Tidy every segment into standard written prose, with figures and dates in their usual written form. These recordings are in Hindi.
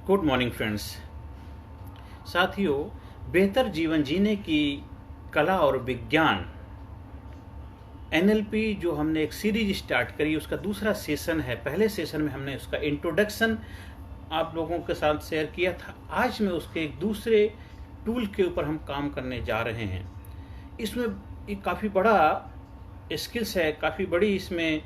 Good morning friends. साथियों, बेहतर जीवन जीने की कला और विज्ञान एनएलपी जो हमने एक सीरीज स्टार्ट करी, उसका दूसरा सेशन है। पहले सेशन में हमने उसका इंट्रोडक्शन आप लोगों के साथ शेयर किया था। आज में उसके एक दूसरे टूल के ऊपर हम काम करने जा रहे हैं। इसमें एक काफ़ी बड़ा स्किल्स है, काफ़ी बड़ी इसमें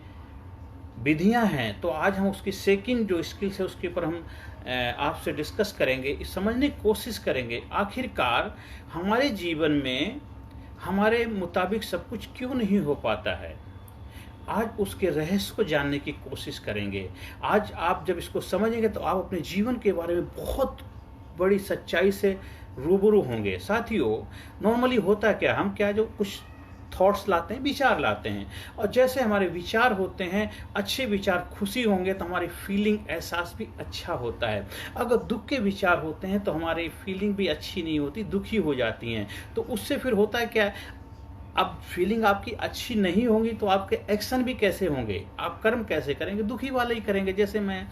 विधियां हैं। तो आज हम उसकी सेकंड जो स्किल्स है उसके ऊपर हम आपसे डिस्कस करेंगे, समझने की कोशिश करेंगे आखिरकार हमारे जीवन में हमारे मुताबिक सब कुछ क्यों नहीं हो पाता है। आज उसके रहस्य को जानने की कोशिश करेंगे। आज आप जब इसको समझेंगे तो आप अपने जीवन के बारे में बहुत बड़ी सच्चाई से रूबरू होंगे। साथियों, नॉर्मली होता क्या, हम क्या जो कुछ थॉट्स लाते हैं, विचार लाते हैं, और जैसे हमारे विचार होते हैं, अच्छे विचार खुशी होंगे तो हमारी फीलिंग एहसास भी अच्छा होता है। अगर दुख के विचार होते हैं तो हमारी फीलिंग भी अच्छी नहीं होती, दुखी हो जाती हैं। तो उससे फिर होता है क्या, अब फीलिंग आपकी अच्छी नहीं होगी तो आपके एक्शन भी कैसे होंगे, आप कर्म कैसे करेंगे, दुखी वाले ही करेंगे। जैसे मैं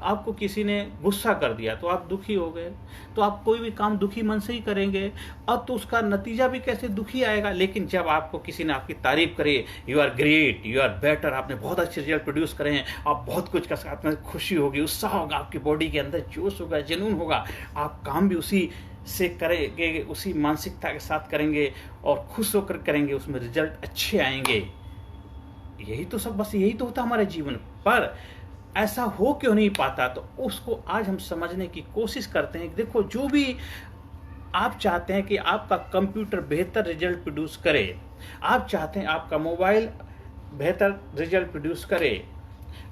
आपको किसी ने गुस्सा कर दिया तो आप दुखी हो गए, तो आप कोई भी काम दुखी मन से ही करेंगे, अब तो उसका नतीजा भी कैसे दुखी आएगा। लेकिन जब आपको किसी ने आपकी तारीफ करे, you are great, you are better, आपने बहुत अच्छे रिजल्ट प्रोड्यूस करे हैं, आप बहुत कुछ कर सकते, आप में खुशी होगी, उत्साह होगा, आपकी बॉडी के अंदर जोश होगा, जुनून होगा, आप काम भी उसी से करेंगे, उसी मानसिकता के साथ करेंगे और खुश होकर करेंगे, उसमें रिजल्ट अच्छे आएंगे। यही तो सब, बस यही तो होता हमारे जीवन। पर ऐसा हो क्यों नहीं पाता, तो उसको आज हम समझने की कोशिश करते हैं। देखो, जो भी आप चाहते हैं कि आपका कंप्यूटर बेहतर रिजल्ट प्रोड्यूस करे, आप चाहते हैं आपका मोबाइल बेहतर रिजल्ट प्रोड्यूस करे,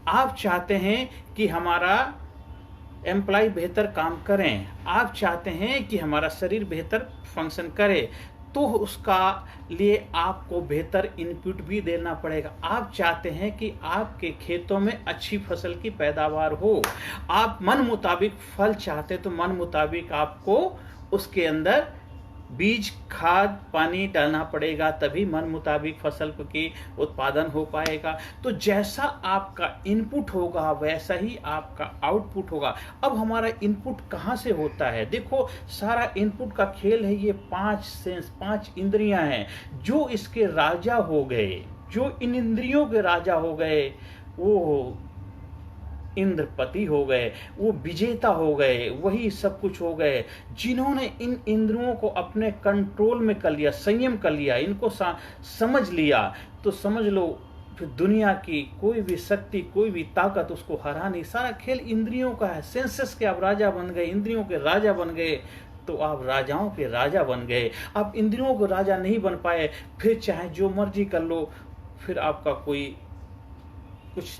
आप चाहते हैं कि हमारा एम्प्लॉय बेहतर काम करें, आप चाहते हैं कि हमारा शरीर बेहतर फंक्शन करे, तो उसका लिए आपको बेहतर इनपुट भी देना पड़ेगा। आप चाहते हैं कि आपके खेतों में अच्छी फसल की पैदावार हो, आप मन मुताबिक फल चाहते तो मन मुताबिक आपको उसके अंदर बीज, खाद, पानी डालना पड़ेगा, तभी मन मुताबिक फसल की उत्पादन हो पाएगा। तो जैसा आपका इनपुट होगा वैसा ही आपका आउटपुट होगा। अब हमारा इनपुट कहाँ से होता है? देखो, सारा इनपुट का खेल है ये 5 सेंस, 5 इंद्रियां हैं जो इसके राजा हो गए, जो इन इंद्रियों के राजा हो गए, वो इंद्रपति हो गए, वो विजेता हो गए, वही सब कुछ हो गए जिन्होंने इन इंद्रियों को अपने कंट्रोल में कर लिया, संयम कर लिया, इनको समझ लिया। तो समझ लो, फिर दुनिया की कोई भी शक्ति, कोई भी ताकत उसको हरा नहीं। सारा खेल इंद्रियों का है। सेंसेस के आप राजा बन गए, इंद्रियों के राजा बन गए, तो आप राजाओं के राजा बन गए। आप इंद्रियों को राजा नहीं बन पाए, फिर चाहे जो मर्जी कर लो, फिर आपका कोई कुछ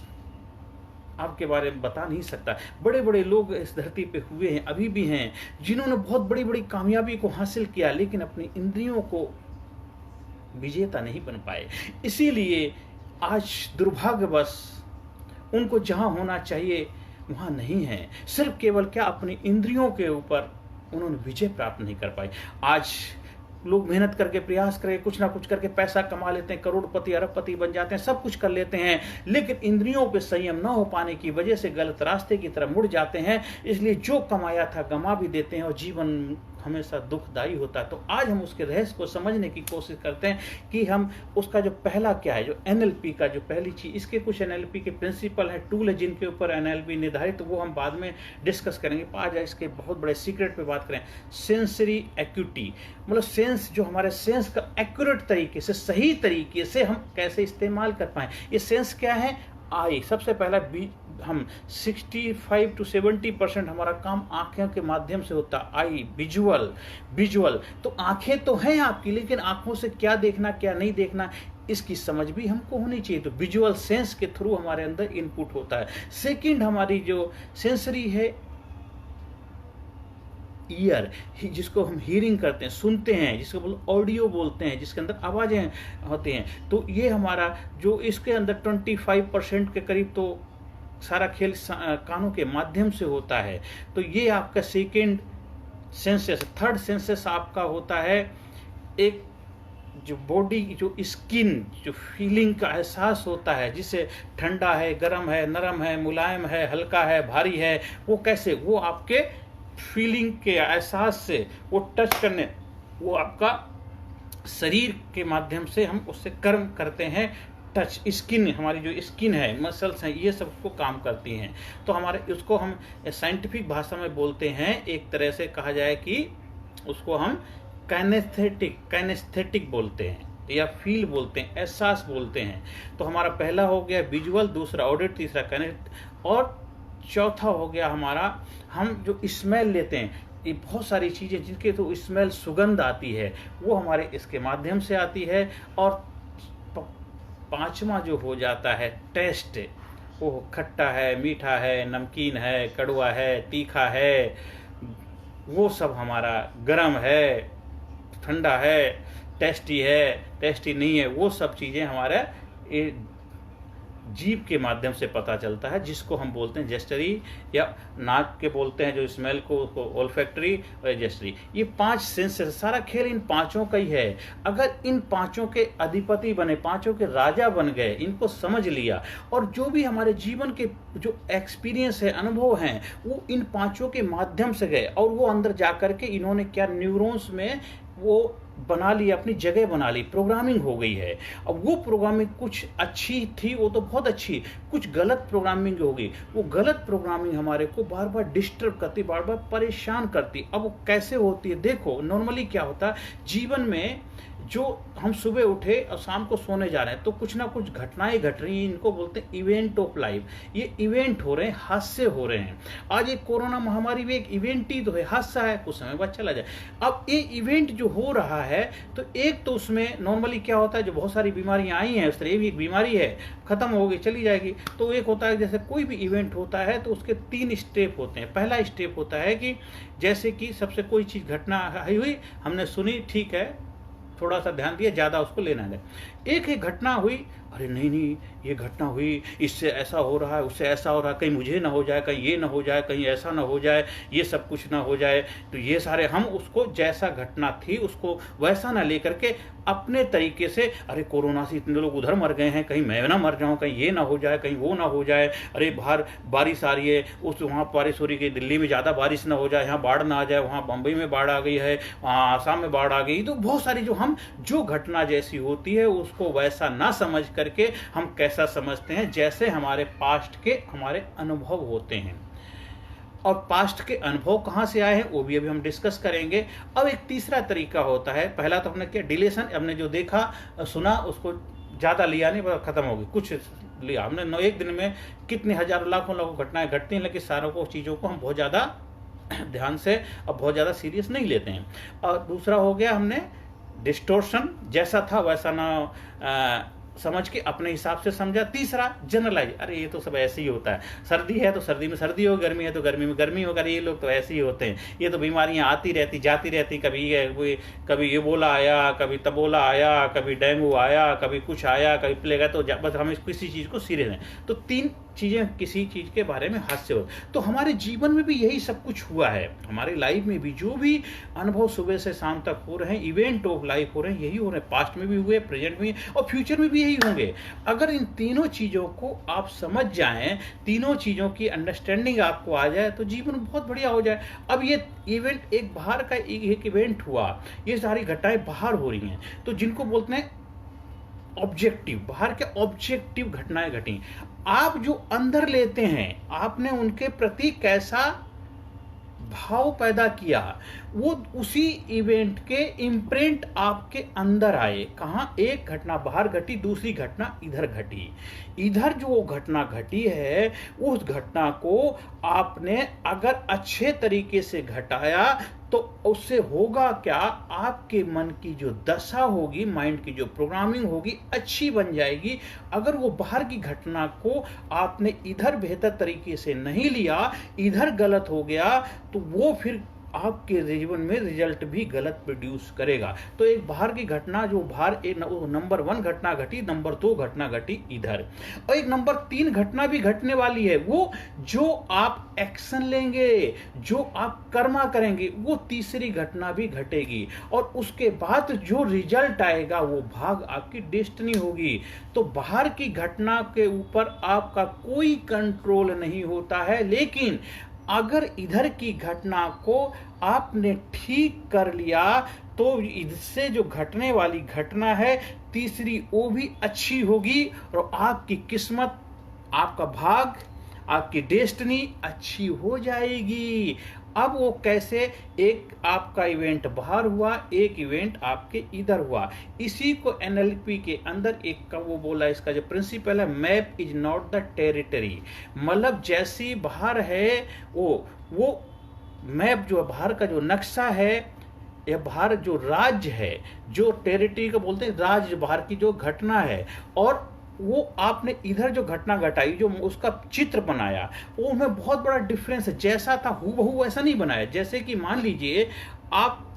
आपके बारे में बता नहीं सकता। बड़े बड़े लोग इस धरती पे हुए हैं, अभी भी हैं, जिन्होंने बहुत बड़ी बड़ी कामयाबी को हासिल किया, लेकिन अपनी इंद्रियों को विजेता नहीं बन पाए। इसीलिए आज दुर्भाग्यवश उनको जहां होना चाहिए वहां नहीं है। सिर्फ केवल क्या, अपनी इंद्रियों के ऊपर उन्होंने विजय प्राप्त नहीं कर पाई। आज लोग मेहनत करके, प्रयास करके, कुछ ना कुछ करके पैसा कमा लेते हैं, करोड़पति, अरबपति बन जाते हैं, सब कुछ कर लेते हैं, लेकिन इंद्रियों पे संयम न हो पाने की वजह से गलत रास्ते की तरफ मुड़ जाते हैं। इसलिए जो कमाया था गंवा भी देते हैं और जीवन हमेशा दुखदायी होता है। तो आज हम उसके रहस्य को समझने की कोशिश करते हैं कि हम उसका जो पहला क्या है, जो एनएलपी का जो पहली चीज, इसके कुछ एनएलपी के प्रिंसिपल है, टूल है जिनके ऊपर एनएलपी निर्धारित, तो वो हम बाद में डिस्कस करेंगे। आज इसके बहुत बड़े सीक्रेट पे बात करें। सेंसरी एक्यूटी, मतलब सेंस, जो हमारे सेंस का एक्यूरेट तरीके से, सही तरीके से हम कैसे इस्तेमाल कर पाए। ये सेंस क्या है? आई सबसे पहला हम 65 to 70% हमारा काम आंखों के माध्यम से होता है। आई, विजुअल। तो आंखें तो हैं आपकी, लेकिन आंखों से क्या देखना, क्या नहीं देखना, इसकी समझ भी हमको होनी चाहिए। तो विजुअल सेंस के थ्रू हमारे अंदर इनपुट होता है। सेकंड, हमारी जो सेंसरी है ईयर, जिसको हम हीरिंग करते हैं, सुनते हैं, जिसको ऑडियो बोलते हैं, जिसके अंदर आवाजें होती हैं। तो ये हमारा जो इसके अंदर 25% के करीब तो सारा खेल कानों के माध्यम से होता है। तो ये आपका सेकंड सेंसेस। थर्ड सेंसेस आपका होता है एक जो बॉडी की जो स्किन जो फीलिंग का एहसास होता है, जिसे ठंडा है, गर्म है, नरम है, मुलायम है, हल्का है, भारी है, वो कैसे, वो आपके फीलिंग के एहसास से, वो टच करने, वो आपका शरीर के माध्यम से हम उससे कर्म करते हैं। टच स्किन, हमारी जो स्किन है, मसल्स हैं, ये सब को काम करती हैं। तो हमारे उसको हम साइंटिफिक भाषा में बोलते हैं, एक तरह से कहा जाए कि उसको हम काइनेस्थेटिक बोलते हैं, या फील बोलते हैं, एहसास बोलते हैं। तो हमारा पहला हो गया विजुअल, दूसरा ऑडिट, तीसरा कनेक्ट, और चौथा हो गया हमारा, हम जो स्मेल लेते हैं, ये बहुत सारी चीज़ें जिनके तो स्मेल, सुगंध आती है, वो हमारे इसके माध्यम से आती है। और पांचवा जो हो जाता है टेस्ट, वो खट्टा है, मीठा है, नमकीन है, कड़वा है, तीखा है, वो सब हमारा, गरम है, ठंडा है, टेस्टी है, टेस्टी नहीं है, वो सब चीज़ें हमारे जीभ के माध्यम से पता चलता है, जिसको हम बोलते हैं जेस्टरी, या नाक के बोलते हैं जो स्मेल को ओल्फैक्टरी, और जेस्टरी। ये 5 सेंस है, सारा खेल इन पांचों का ही है। अगर इन पांचों के अधिपति बने, पांचों के राजा बन गए, इनको समझ लिया, और जो भी हमारे जीवन के जो एक्सपीरियंस है, अनुभव हैं, वो इन पांचों के माध्यम से गए, और वो अंदर जा करके इन्होंने क्या न्यूरॉन्स में वो बना ली, अपनी जगह बना ली, प्रोग्रामिंग हो गई है। अब वो प्रोग्रामिंग कुछ अच्छी थी, वो तो बहुत अच्छी, कुछ गलत प्रोग्रामिंग होगी, वो गलत प्रोग्रामिंग हमारे को बार बार डिस्टर्ब करती, बार बार परेशान करती। अब वो कैसे होती है, देखो नॉर्मली क्या होता है जीवन में, जो हम सुबह उठे और शाम को सोने जा रहे हैं, तो कुछ ना कुछ घटनाएं घट रही हैं, इनको बोलते हैं इवेंट ऑफ लाइफ। ये इवेंट हो रहे हैं, हादसे हो रहे हैं। आज एक कोरोना महामारी भी एक इवेंट ही तो है, हादसा है, कुछ समय बाद चला जाए। अब ये इवेंट जो हो रहा है, तो एक तो उसमें नॉर्मली क्या होता है, जो बहुत सारी बीमारियां आई हैं, उस तरह भी एक बीमारी है, खत्म होगी, चली जाएगी। तो एक होता है, जैसे कोई भी इवेंट होता है तो उसके 3 स्टेप होते हैं। पहला स्टेप होता है कि जैसे कि सबसे कोई चीज़ घटना हुई, हमने सुनी, ठीक है, थोड़ा सा ध्यान दिया, ज़्यादा उसको लेना है। एक ही घटना हुई, अरे नहीं नहीं ये घटना हुई, इससे ऐसा हो रहा है, उससे ऐसा हो रहा है, कहीं मुझे ना हो जाए, कहीं ये ना हो जाए, कहीं ऐसा ना हो जाए, ये सब कुछ ना हो जाए। तो ये सारे हम उसको जैसा घटना थी उसको वैसा ना लेकर के अपने तरीके से, अरे कोरोना से इतने लोग उधर मर गए हैं, कहीं मैं ना मर जाऊं, कहीं ये ना हो जाए, कहीं वो ना हो जाए, अरे बाहर बारिश आ रही है, उस वहाँ बारिश हो रही है, दिल्ली में ज़्यादा बारिश ना हो जाए, यहाँ बाढ़ ना आ जाए, वहाँ बम्बई में बाढ़ आ गई है, वहाँ आसाम में बाढ़ आ गई। तो बहुत सारी जो घटना जैसी होती है उसको वैसा ना समझ करके हम कैसा समझते हैं, जैसे हमारे पास्ट के हमारे अनुभव होते हैं। और पास्ट के अनुभव कहाँ से आए हैं वो भी अभी हम डिस्कस करेंगे। अब एक तीसरा तरीका होता है, पहला तो हमने क्या, डिलेशन, हमने जो देखा सुना उसको ज़्यादा लिया नहीं, बस खत्म हो गई, कुछ लिया हमने, एक दिन में कितने हजारों लाखों लोगों घटनाएं घटती हैं, लेकिन सारों को चीज़ों को हम बहुत ज़्यादा ध्यान से और बहुत ज़्यादा सीरियस नहीं लेते हैं। और दूसरा हो गया हमने डिस्टोर्शन, जैसा था वैसा ना समझ के अपने हिसाब से समझा। तीसरा जनरलाइज, अरे ये तो सब ऐसे ही होता है, सर्दी है तो सर्दी में सर्दी हो, गर्मी है तो गर्मी में गर्मी होगा, ये लोग तो ऐसे ही होते हैं, ये तो बीमारियां आती रहती जाती रहती, कभी एबोला आया, कभी तबोला आया, कभी डेंगू आया, कभी कुछ आया, कभी प्लेग आया, तो बस हम किसी चीज़ को सीरियस हैं। तो 3 चीज़ें किसी चीज़ के बारे में हादसे हो। तो हमारे जीवन में भी यही सब कुछ हुआ है, हमारी लाइफ में भी जो भी अनुभव सुबह से शाम तक हो रहे हैं, इवेंट ऑफ लाइफ हो रहे हैं, यही हो रहे हैं, पास्ट में भी हुए, प्रेजेंट में और फ्यूचर में भी यही होंगे। अगर इन तीनों चीज़ों को आप समझ जाएं, तीनों चीज़ों की अंडरस्टैंडिंग आपको आ जाए, तो जीवन बहुत बढ़िया हो जाए। अब ये इवेंट एक बाहर का एक इवेंट हुआ, ये सारी घटनाएं बाहर हो रही हैं, तो जिनको बोलते हैं ऑब्जेक्टिव, बाहर के ऑब्जेक्टिव घटनाएं घटी। आप जो अंदर लेते हैं, आपने उनके प्रति कैसा भाव पैदा किया, वो उसी इवेंट के इम्प्रिंट आपके अंदर आए। कहाँ, एक घटना बाहर घटी, दूसरी घटना इधर घटी। इधर जो घटना घटी है, उस घटना को आपने अगर अच्छे तरीके से घटाया तो उससे होगा क्या, आपके मन की जो दशा होगी, माइंड की जो प्रोग्रामिंग होगी, अच्छी बन जाएगी। अगर वो बाहर की घटना को आपने इधर बेहतर तरीके से नहीं लिया, इधर गलत हो गया, तो वो फिर आपके जीवन में रिजल्ट भी गलत प्रोड्यूस करेगा। तो एक बाहर की घटना, जो बाहर एक नंबर 1 घटना घटी, नंबर 2 घटना घटी इधर, और एक नंबर 3 घटना भी घटने वाली है। वो जो आप एक्शन लेंगे, जो आप कर्मा करेंगे, वो तीसरी घटना भी घटेगी, और उसके बाद जो रिजल्ट आएगा वो भाग आपकी डेस्टिनी होगी। तो बाहर की घटना के ऊपर आपका कोई कंट्रोल नहीं होता है, लेकिन अगर इधर की घटना को आपने ठीक कर लिया तो इससे जो घटने वाली घटना है तीसरी, वो भी अच्छी होगी, और आपकी किस्मत, आपका भाग, आपकी डेस्टिनी अच्छी हो जाएगी। अब वो कैसे, एक आपका इवेंट बाहर हुआ, एक इवेंट आपके इधर हुआ। इसी को एनएलपी के अंदर एक का वो बोला, इसका जो प्रिंसिपल है, map is not the territory. मतलब जैसी बाहर है वो मैप, जो बाहर का जो नक्शा है या बाहर जो राज्य है, जो टेरिटरी को बोलते हैं, राज्य बाहर की जो घटना है, और वो आपने इधर जो घटना घटाई, जो उसका चित्र बनाया, वो उनमें बहुत बड़ा डिफरेंस है। जैसा था हूबहू वैसा नहीं बनाया। जैसे कि मान लीजिए आप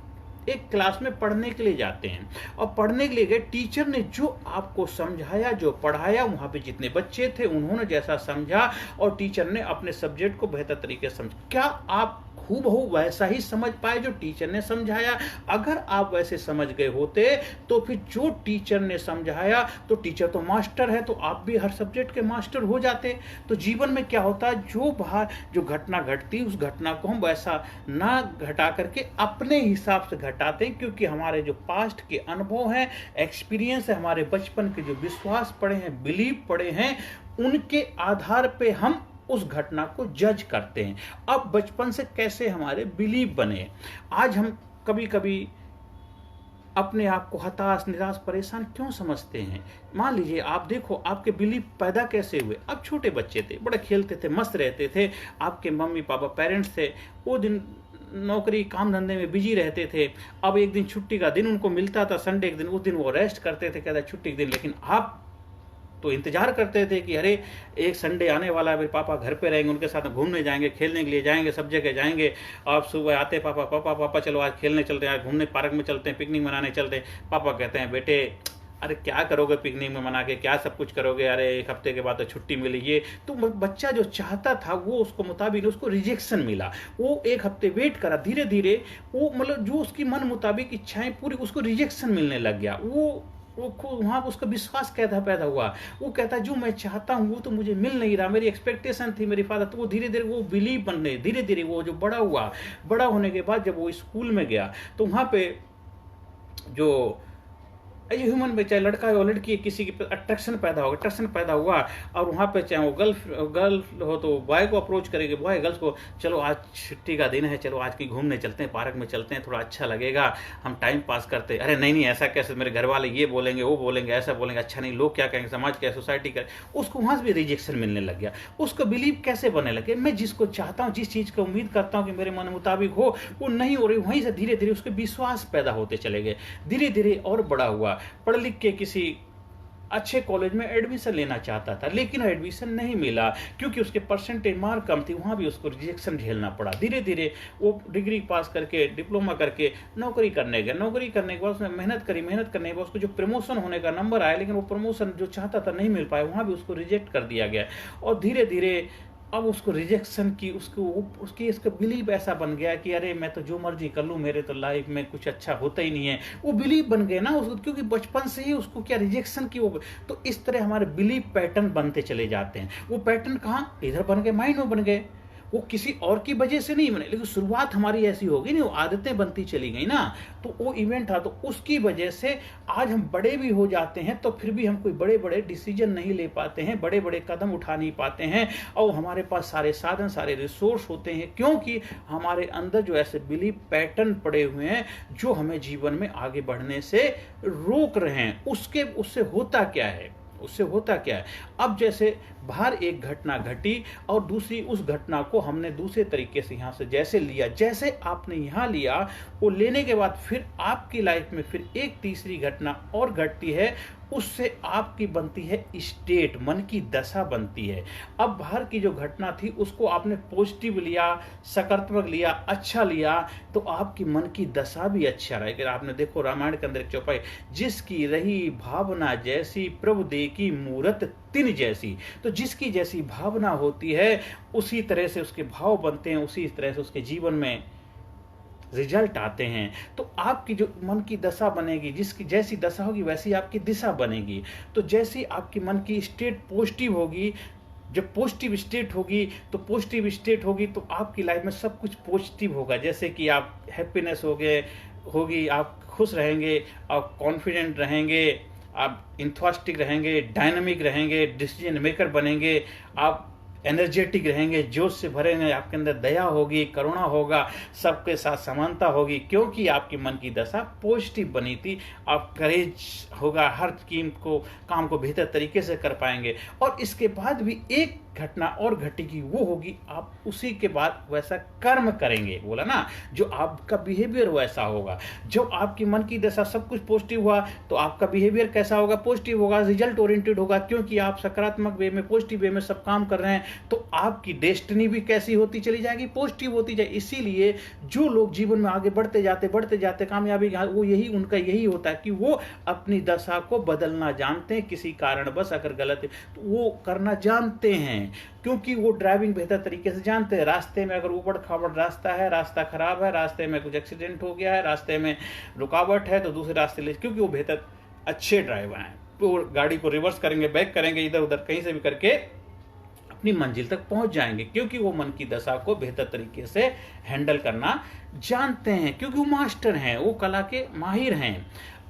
एक क्लास में पढ़ने के लिए जाते हैं, और पढ़ने के लिए गए, टीचर ने जो आपको समझाया, जो पढ़ाया, वहाँ पे जितने बच्चे थे उन्होंने जैसा समझा, और टीचर ने अपने सब्जेक्ट को बेहतर तरीके से समझा। क्या आप हूबहू वैसा ही समझ पाए जो टीचर ने समझाया? अगर आप वैसे समझ गए होते तो फिर जो टीचर ने समझाया, तो टीचर तो मास्टर है, तो आप भी हर सब्जेक्ट के मास्टर हो जाते। तो जीवन में क्या होता है, जो बाहर जो घटना घटती, उस घटना को हम वैसा ना घटा करके अपने हिसाब से घटाते हैं, क्योंकि हमारे जो पास्ट के अनुभव हैं, एक्सपीरियंस है, हमारे बचपन के जो विश्वास पड़े हैं, बिलीव पड़े हैं, उनके आधार पे हम उस घटना को जज करते हैं। अब बचपन से कैसे हमारे बिलीव बने, आज हम कभी कभी अपने आप को हताश, निराश, परेशान क्यों समझते हैं? मान लीजिए आप देखो, आपके बिलीव पैदा कैसे हुए। आप छोटे बच्चे थे, बड़े खेलते थे, मस्त रहते थे, आपके मम्मी पापा पेरेंट्स थे, वो दिन नौकरी काम धंधे में बिजी रहते थे। अब एक दिन छुट्टी का दिन उनको मिलता था, संडे के दिन, उस दिन वो रेस्ट करते थे, कहता छुट्टी के दिन। लेकिन आप तो इंतजार करते थे कि अरे एक संडे आने वाला है, मेरे पापा घर पे रहेंगे, उनके साथ घूमने जाएंगे, खेलने के लिए जाएंगे, सब जगह जाएंगे। आप सुबह आते, पापा पापा पापा चलो आज खेलने चलते हैं, आज घूमने पार्क में चलते हैं, पिकनिक मनाने चलते हैं। पापा कहते हैं बेटे अरे क्या करोगे पिकनिक में मना के, क्या सब कुछ करोगे, अरे एक हफ्ते के बाद तो छुट्टी मिली। ये तो बच्चा जो चाहता था वो उसको मुताबिक उसको रिजेक्शन मिला। वो एक हफ्ते वेट करा, धीरे धीरे वो मतलब जो उसकी मन मुताबिक इच्छाएं पूरी, उसको रिजेक्शन मिलने लग गया। वो वहाँ उसका विश्वास कैसा पैदा हुआ, वो कहता जो मैं चाहता हूँ वो तो मुझे मिल नहीं रहा, मेरी एक्सपेक्टेशन थी मेरी फादर। तो वो धीरे धीरे वो बिलीव बनने, धीरे धीरे वो जो बड़ा हुआ, बड़ा होने के बाद जब वो स्कूल में गया, तो वहाँ पे जो ह्यूमन में, चाहे लड़का हो लड़की है, किसी की अट्रैक्शन पैदा हुआ, और वहाँ पे चाहे वो गर्ल हो तो बॉय को अप्रोच करेगी, बॉय गर्ल्स को, चलो आज छुट्टी का दिन है, चलो आज की घूमने चलते हैं, पार्क में चलते हैं, थोड़ा अच्छा लगेगा, हम टाइम पास करते हैं। अरे नहीं ऐसा कैसे, मेरे घर वाले ये बोलेंगे, वो बोलेंगे, ऐसा बोलेंगे, अच्छा नहीं, लोग क्या कहेंगे, समाज क्या, सोसाइटी क्या। उसको वहाँ से भी रिजेक्शन मिलने लग गया। उसको बिलीव कैसे बनने लगे, मैं जिसको चाहता हूँ, जिस चीज़ को उम्मीद करता हूँ कि मेरे मन मुताबिक हो, वो नहीं हो रही। वहीं से धीरे धीरे उसके विश्वास पैदा होते चले गए, धीरे धीरे और बड़ा हुआ, पढ़ लिख के किसी अच्छे कॉलेज में एडमिशन लेना चाहता था, लेकिन एडमिशन नहीं मिला क्योंकि उसके परसेंटेज मार्क कम थी। वहाँ भी उसको रिजेक्शन झेलना पड़ा। धीरे धीरे वो डिग्री पास करके, डिप्लोमा करके नौकरी करने गया। नौकरी करने के बाद उसने मेहनत करने के बाद उसको जो प्रमोशन होने का नंबर आया, लेकिन वो प्रमोशन जो चाहता था नहीं मिल पाया, वहाँ भी उसको रिजेक्ट कर दिया गया। और धीरे धीरे अब उसको रिजेक्शन की उसका बिलीव ऐसा बन गया कि अरे मैं तो जो मर्जी कर लूँ, मेरे तो लाइफ में कुछ अच्छा होता ही नहीं है। वो बिलीव बन गए ना उसको, क्योंकि बचपन से ही उसको क्या रिजेक्शन की वो। तो इस तरह हमारे बिलीव पैटर्न बनते चले जाते हैं। वो पैटर्न कहाँ, इधर बन गए, माइंड में बन गए। वो किसी और की वजह से नहीं बने, लेकिन शुरुआत हमारी ऐसी होगी ना, वो आदतें बनती चली गई ना, तो वो इवेंट था। तो उसकी वजह से आज हम बड़े भी हो जाते हैं तो फिर भी हम कोई बड़े बड़े डिसीजन नहीं ले पाते हैं, बड़े बड़े कदम उठा नहीं पाते हैं, और हमारे पास सारे साधन, सारे रिसोर्स होते हैं, क्योंकि हमारे अंदर जो ऐसे बिलीव पैटर्न पड़े हुए हैं जो हमें जीवन में आगे बढ़ने से रोक रहे हैं। उससे होता क्या है, उससे होता क्या है, अब जैसे बाहर एक घटना घटी और दूसरी उस घटना को हमने दूसरे तरीके से यहाँ से जैसे लिया, जैसे आपने यहाँ लिया, वो लेने के बाद फिर आपकी लाइफ में फिर एक तीसरी घटना और घटती है, उससे आपकी बनती है स्टेट, मन की दशा बनती है। अब बाहर की जो घटना थी उसको आपने पॉजिटिव लिया, सकारात्मक लिया, अच्छा लिया, तो आपकी मन की दशा भी अच्छा रहेगा। आपने देखो रामायण के अंदर एक चौपाई, जिसकी रही भावना जैसी प्रभु देखी मूरत तिन जैसी। तो जिसकी जैसी भावना होती है उसी तरह से उसके भाव बनते हैं, उसी तरह से उसके जीवन में रिजल्ट आते हैं। तो आपकी जो मन की दशा बनेगी, जिसकी जैसी दशा होगी वैसी आपकी दिशा बनेगी। तो जैसी आपकी मन की स्टेट पॉजिटिव होगी, जब पॉजिटिव स्टेट होगी तो आपकी लाइफ में सब कुछ पॉजिटिव होगा। जैसे कि आप हैप्पीनेस होगी, आप खुश रहेंगे, आप कॉन्फिडेंट रहेंगे, आप इंथुसियास्टिक रहेंगे, डायनामिक रहेंगे, डिसीजन मेकर बनेंगे, आप एनर्जेटिक रहेंगे, जोश से भरेंगे, आपके अंदर दया होगी, करुणा होगा, सबके साथ समानता होगी, क्योंकि आपकी मन की दशा पॉजिटिव बनी थी। आप करेज होगा, हर काम को बेहतर तरीके से कर पाएंगे। और इसके बाद भी एक घटना और घटेगी, वो होगी आप उसी के बाद वैसा कर्म करेंगे। बोला ना, जो आपका बिहेवियर वैसा होगा। जब आपकी मन की दशा सब कुछ पॉजिटिव हुआ तो आपका बिहेवियर कैसा होगा? पॉजिटिव होगा, रिजल्ट ओरिएंटेड होगा, क्योंकि आप सकारात्मक वे में, पॉजिटिव वे में सब काम कर रहे हैं। तो आपकी डेस्टिनी भी कैसी होती चली जाएगी? पॉजिटिव होती जाए। इसीलिए जो लोग जीवन में आगे बढ़ते जाते कामयाबी, वो उनका यही होता है कि वो अपनी दशा को बदलना जानते हैं। किसी कारणवश अगर गलत है तो वो करना जानते हैं, क्योंकि वो ड्राइविंग बेहतर तरीके से जानते हैं। रास्ते में अगर ऊबड़ खाबड़ रास्ता है, रास्ता खराब है, रास्ते में कुछ एक्सीडेंट हो गया है, रास्ते में रुकावट है, तो दूसरे रास्ते ले, क्योंकि वो बेहतर अच्छे ड्राइवर हैं, तो गाड़ी को रिवर्स करेंगे, बैक करेंगे, इधर उधर कहीं से भी करके अपनी मंजिल तक पहुंच जाएंगे, क्योंकि वो मन की दशा को बेहतर तरीके से हैंडल करना जानते हैं, क्योंकि वो मास्टर हैं, वो कला के माहिर हैं।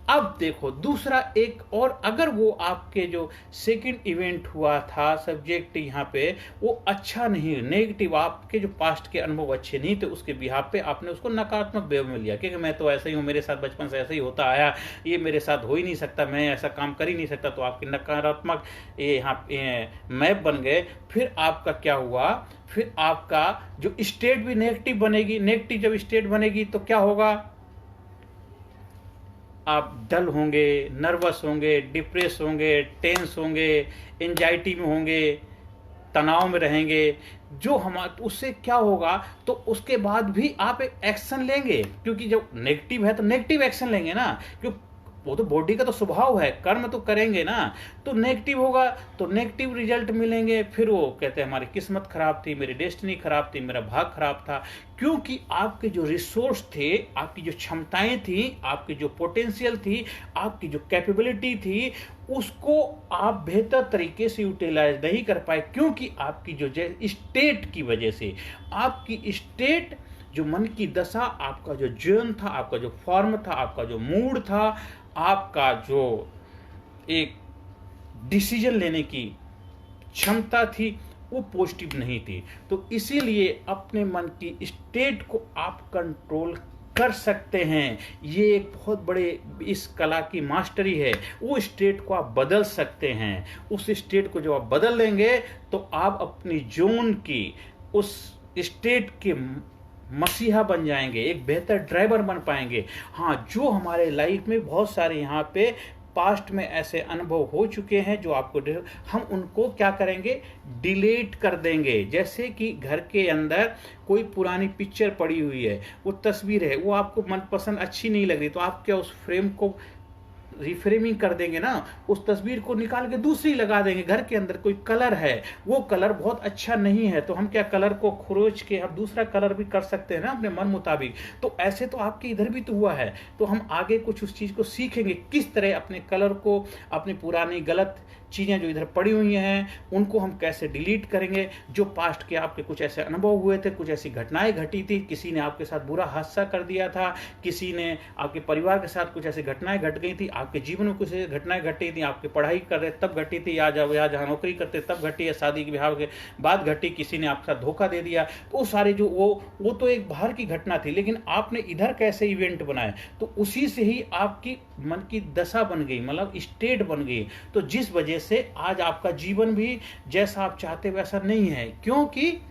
अब देखो दूसरा एक और, अगर वो आपके जो सेकंड इवेंट हुआ था, सब्जेक्ट यहाँ पे वो अच्छा नहीं, नेगेटिव, आपके जो पास्ट के अनुभव अच्छे नहीं थे, उसके बिहाफ पे आपने उसको नकारात्मक वे में लिया, क्योंकि मैं तो ऐसा ही हूँ, मेरे साथ बचपन से ऐसा ही होता आया, ये मेरे साथ हो ही नहीं सकता, मैं ऐसा काम कर ही नहीं सकता। तो आपकी नकारात्मक ये यहाँ मैप बन गए। फिर आपका क्या हुआ? फिर आपका जो स्टेट भी नेगेटिव बनेगी। नेगेटिव जब स्टेट बनेगी तो क्या होगा? आप डल होंगे, नर्वस होंगे, डिप्रेस होंगे, टेंस होंगे, एंजाइटी में होंगे, तनाव में रहेंगे। जो उससे क्या होगा? तो उसके बाद भी आप एक एक्शन लेंगे, क्योंकि जब नेगेटिव है तो नेगेटिव एक्शन लेंगे ना, क्योंकि वो तो बॉडी का तो स्वभाव है, कर्म तो करेंगे ना। तो नेगेटिव होगा तो नेगेटिव रिजल्ट मिलेंगे। फिर वो कहते हैं हमारी किस्मत खराब थी, मेरी डेस्टिनी खराब थी, मेरा भाग खराब था, क्योंकि आपके जो रिसोर्स थे, आपकी जो क्षमताएं थी, आपकी जो पोटेंशियल थी, आपकी जो कैपेबिलिटी थी, उसको आप बेहतर तरीके से यूटिलाइज नहीं कर पाए, क्योंकि आपकी जो स्टेट की वजह से, आपकी स्टेट, जो मन की दशा, आपका जो जीवन था, आपका जो फॉर्म था, आपका जो मूड था, आपका जो एक डिसीजन लेने की क्षमता थी, वो पॉजिटिव नहीं थी। तो इसीलिए अपने मन की स्टेट को आप कंट्रोल कर सकते हैं। ये एक बहुत बड़े इस कला की मास्टरी है। वो स्टेट को आप बदल सकते हैं। उस स्टेट को जब आप बदल लेंगे तो आप अपनी जोन की उस स्टेट के मसीहा बन जाएंगे, एक बेहतर ड्राइवर बन पाएंगे। हाँ, जो हमारे लाइफ में बहुत सारे यहाँ पे पास्ट में ऐसे अनुभव हो चुके हैं जो आपको, हम उनको क्या करेंगे? डिलीट कर देंगे। जैसे कि घर के अंदर कोई पुरानी पिक्चर पड़ी हुई है, वो तस्वीर है, वो आपको मनपसंद अच्छी नहीं लग रही, तो आप क्या उस फ्रेम को रिफ्रेमिंग कर देंगे ना, उस तस्वीर को निकाल के दूसरी लगा देंगे। घर के अंदर कोई कलर है, वो कलर बहुत अच्छा नहीं है, तो हम क्या कलर को खरोच के हम दूसरा कलर भी कर सकते हैं ना अपने मन मुताबिक। तो ऐसे तो आपके इधर भी तो हुआ है। तो हम आगे कुछ उस चीज को सीखेंगे, किस तरह अपने कलर को, अपनी पुरानी गलत चीजें जो इधर पड़ी हुई हैं, उनको हम कैसे डिलीट करेंगे। जो पास्ट के आपके कुछ ऐसे अनुभव हुए थे, कुछ ऐसी घटनाएं घटी थी, किसी ने आपके साथ बुरा हादसा कर दिया था, किसी ने आपके परिवार के साथ कुछ ऐसी घटनाएं घट गई थी, आपके जीवन में कुछ घटनाएं घटी थी, आपकी पढ़ाई कर रहे तब घटी थी, या जहाँ नौकरी करते तब घटी है, शादी के ब्याह के बाद घटी, किसी ने आपके साथ धोखा दे दिया, तो वो सारे जो वो तो एक बाहर की घटना थी, लेकिन आपने इधर कैसे इवेंट बनाए, तो उसी से ही आपकी मन की दशा बन गई, मतलब स्टेट बन गई। तो जिस वजह से आज आपका जीवन भी जैसा आप चाहते वैसा नहीं है, क्योंकि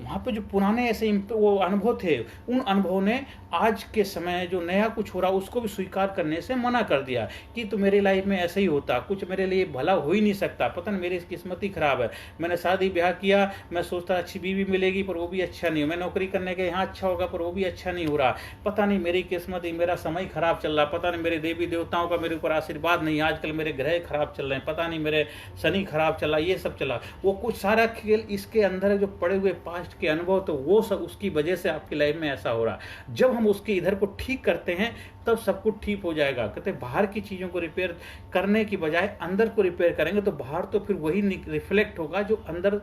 वहाँ पे जो पुराने ऐसे वो अनुभव थे, उन अनुभवों ने आज के समय जो नया कुछ हो रहा उसको भी स्वीकार करने से मना कर दिया कि तो मेरी लाइफ में ऐसा ही होता, कुछ मेरे लिए भला हो ही नहीं सकता, पता नहीं मेरी किस्मत ही खराब है, मैंने शादी ब्याह किया, मैं सोचता अच्छी बीवी मिलेगी पर वो भी अच्छा नहीं हो, मैं नौकरी करने के यहाँ अच्छा होगा पर वो भी अच्छा नहीं हो रहा, पता नहीं मेरी किस्मत ही, मेरा समय खराब चल रहा, पता नहीं मेरे देवी देवताओं का मेरे ऊपर आशीर्वाद नहीं, आजकल मेरे ग्रह खराब चल रहे हैं, पता नहीं मेरे शनि खराब चल रहा, ये सब चला, वो कुछ सारा खेल इसके अंदर जो पड़े हुए पास्ट के अनुभव, तो वो सब उसकी वजह से आपकी लाइफ में ऐसा हो रहा। जब हम उसके इधर को ठीक करते हैं तब सब कुछ ठीक हो जाएगा। कहते हैं बाहर की चीजों को रिपेयर करने की बजाय अंदर को रिपेयर करेंगे तो बाहर तो फिर वही रिफ्लेक्ट होगा जो अंदर,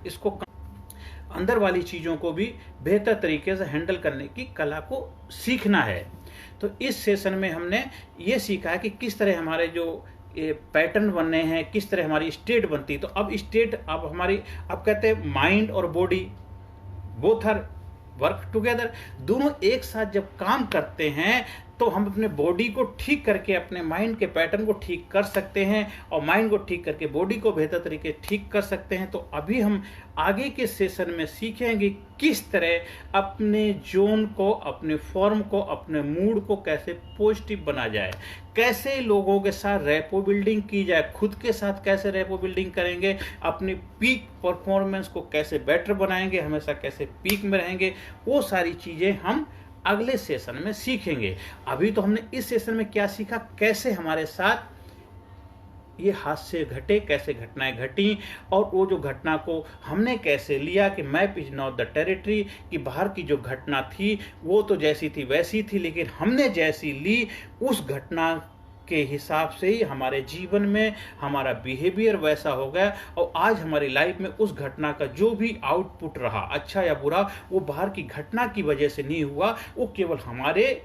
इसको अंदर वाली चीजों को भी बेहतर तरीके से हैंडल करने की कला को सीखना है। तो इस सेशन में हमने ये सीखा है कि किस तरह हमारे जो पैटर्न बनने हैं, किस तरह हमारी स्टेट बनती है। तो अब स्टेट, अब हमारी, अब कहते हैं माइंड और body both are work together, दोनों एक साथ जब काम करते हैं तो हम अपने बॉडी को ठीक करके अपने माइंड के पैटर्न को ठीक कर सकते हैं, और माइंड को ठीक करके बॉडी को बेहतर तरीके ठीक कर सकते हैं। तो अभी हम आगे के सेशन में सीखेंगे किस तरह अपने जोन को, अपने फॉर्म को, अपने मूड को कैसे पॉजिटिव बना जाए, कैसे लोगों के साथ रैपो बिल्डिंग की जाए, खुद के साथ कैसे रैपो बिल्डिंग करेंगे, अपनी पीक परफॉर्मेंस को कैसे बेटर बनाएंगे, हमेशा कैसे पीक में रहेंगे, वो सारी चीजें हम अगले सेशन में सीखेंगे। अभी तो हमने इस सेशन में क्या सीखा, कैसे हमारे साथ ये हादसे घटे, कैसे घटनाएं घटी, और वो जो घटना को हमने कैसे लिया कि map is not the territory, कि बाहर की जो घटना थी वो तो जैसी थी वैसी थी, लेकिन हमने जैसी ली उस घटना के हिसाब से ही हमारे जीवन में हमारा बिहेवियर वैसा हो गया, और आज हमारी लाइफ में उस घटना का जो भी आउटपुट रहा, अच्छा या बुरा, वो बाहर की घटना की वजह से नहीं हुआ, वो केवल हमारे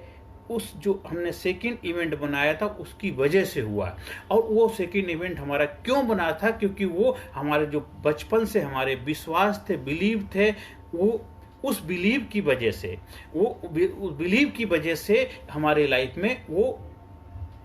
उस जो हमने सेकंड इवेंट बनाया था उसकी वजह से हुआ। और वो सेकंड इवेंट हमारा क्यों बना था, क्योंकि वो हमारे जो बचपन से हमारे विश्वास थे, बिलीव थे, वो उस बिलीव की वजह से, वो उस बिलीव की वजह से हमारे लाइफ में वो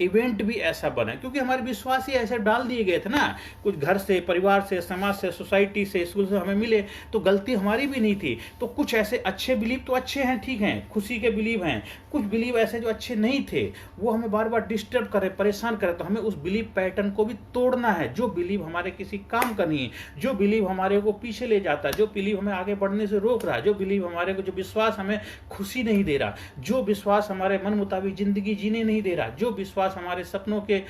इवेंट भी ऐसा बना, क्योंकि हमारे विश्वास ही ऐसे डाल दिए गए थे ना, कुछ घर से, परिवार से, समाज से, सोसाइटी से, स्कूल से हमें मिले, तो गलती हमारी भी नहीं थी। तो कुछ ऐसे अच्छे बिलीव तो अच्छे हैं, ठीक हैं, खुशी के बिलीव हैं, कुछ बिलीव ऐसे जो अच्छे नहीं थे, वो हमें बार बार डिस्टर्ब करे, परेशान करे। तो हमें उस बिलीव पैटर्न को भी तोड़ना है, जो बिलीव हमारे किसी काम का नहीं है, जो बिलीव हमारे को पीछे ले जाता है, जो बिलीव हमें आगे बढ़ने से रोक रहा है, जो बिलीव हमारे को, जो विश्वास हमें खुशी नहीं दे रहा, जो विश्वास हमारे मन मुताबिक जिंदगी जीने नहीं दे रहा, जो विश्वास हमारे सपनों के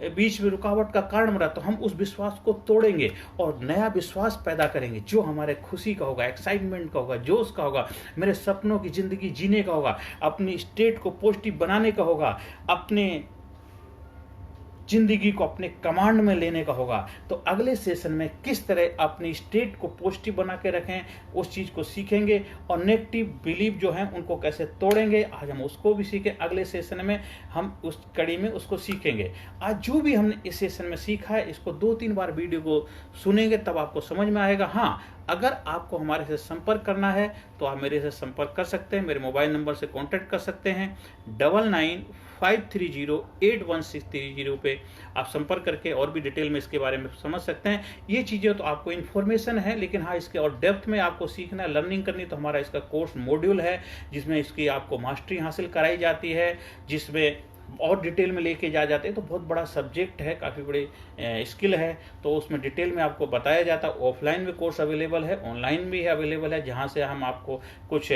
बीच में रुकावट का कारण बना, तो हम उस विश्वास को तोड़ेंगे और नया विश्वास पैदा करेंगे, जो हमारे खुशी का होगा, एक्साइटमेंट का होगा, जोश का होगा, मेरे सपनों की जिंदगी जीने का होगा, अपनी स्टेट को पॉजिटिव बनाने का होगा, अपने जिंदगी को अपने कमांड में लेने का होगा। तो अगले सेशन में किस तरह अपनी स्टेट को पॉजिटिव बना के रखें, उस चीज को सीखेंगे, और नेगेटिव बिलीव जो हैं उनको कैसे तोड़ेंगे, आज हम उसको भी सीखें। अगले सेशन में हम उस कड़ी में उसको सीखेंगे। आज जो भी हमने इस सेशन में सीखा है, इसको 2-3 बार वीडियो को सुनेंगे तब आपको समझ में आएगा। हाँ, अगर आपको हमारे से संपर्क करना है तो आप मेरे से संपर्क कर सकते हैं, मेरे मोबाइल नंबर से कांटेक्ट कर सकते हैं 9953081630 पे आप संपर्क करके और भी डिटेल में इसके बारे में समझ सकते हैं। ये चीज़ें तो आपको इन्फॉर्मेशन है, लेकिन हाँ, इसके और डेप्थ में आपको सीखना, लर्निंग करनी, तो हमारा इसका कोर्स मॉड्यूल है जिसमें इसकी आपको मास्टरी हासिल कराई जाती है, जिसमें और डिटेल में लेके जाते हैं। तो बहुत बड़ा सब्जेक्ट है, काफ़ी बड़ी स्किल है, तो उसमें डिटेल में आपको बताया जाता है। ऑफलाइन भी कोर्स अवेलेबल है, ऑनलाइन भी अवेलेबल है, जहाँ से हम आपको कुछ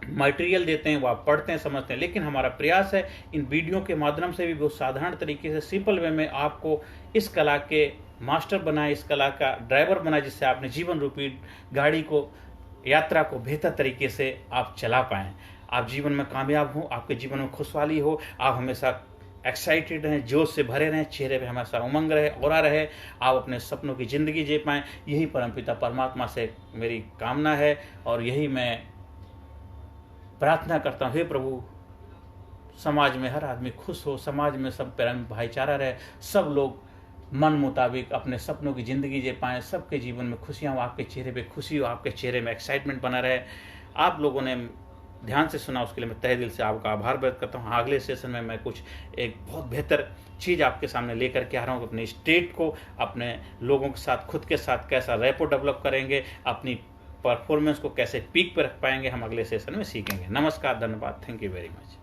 मटेरियल देते हैं, वो आप पढ़ते हैं, समझते हैं। लेकिन हमारा प्रयास है इन वीडियो के माध्यम से भी बहुत साधारण तरीके से, सिंपल वे में आपको इस कला के मास्टर बनाए, इस कला का ड्राइवर बनाए, जिससे आपने जीवन रूपी गाड़ी को, यात्रा को बेहतर तरीके से आप चला पाएँ, आप जीवन में कामयाब हो, आपके जीवन में खुशहाली हो, आप हमेशा एक्साइटेड रहें, जोश से भरे रहें, चेहरे पे हमेशा उमंग रहे, ऑरा रहे, आप अपने सपनों की ज़िंदगी जी पाएँ। यही परमपिता परमात्मा से मेरी कामना है, और यही मैं प्रार्थना करता हूँ। हे प्रभु, समाज में हर आदमी खुश हो, समाज में सब प्रेम भाईचारा रहे, सब लोग मन मुताबिक अपने सपनों की ज़िंदगी जी पाएँ, सबके जीवन में खुशियाँ हो, आपके चेहरे पे खुशी हो, आपके चेहरे में एक्साइटमेंट बना रहे। आप लोगों ने ध्यान से सुना, उसके लिए मैं तहे दिल से आपका आभार व्यक्त करता हूँ। अगले सेशन में मैं कुछ एक बहुत बेहतर चीज़ आपके सामने लेकर के आ रहा हूँ। अपने स्टेट को, अपने लोगों के साथ, खुद के साथ कैसा रैपो डेवलप करेंगे, अपनी परफॉर्मेंस को कैसे पीक पर रख पाएंगे, हम अगले सेशन में सीखेंगे। नमस्कार, धन्यवाद, थैंक यू वेरी मच।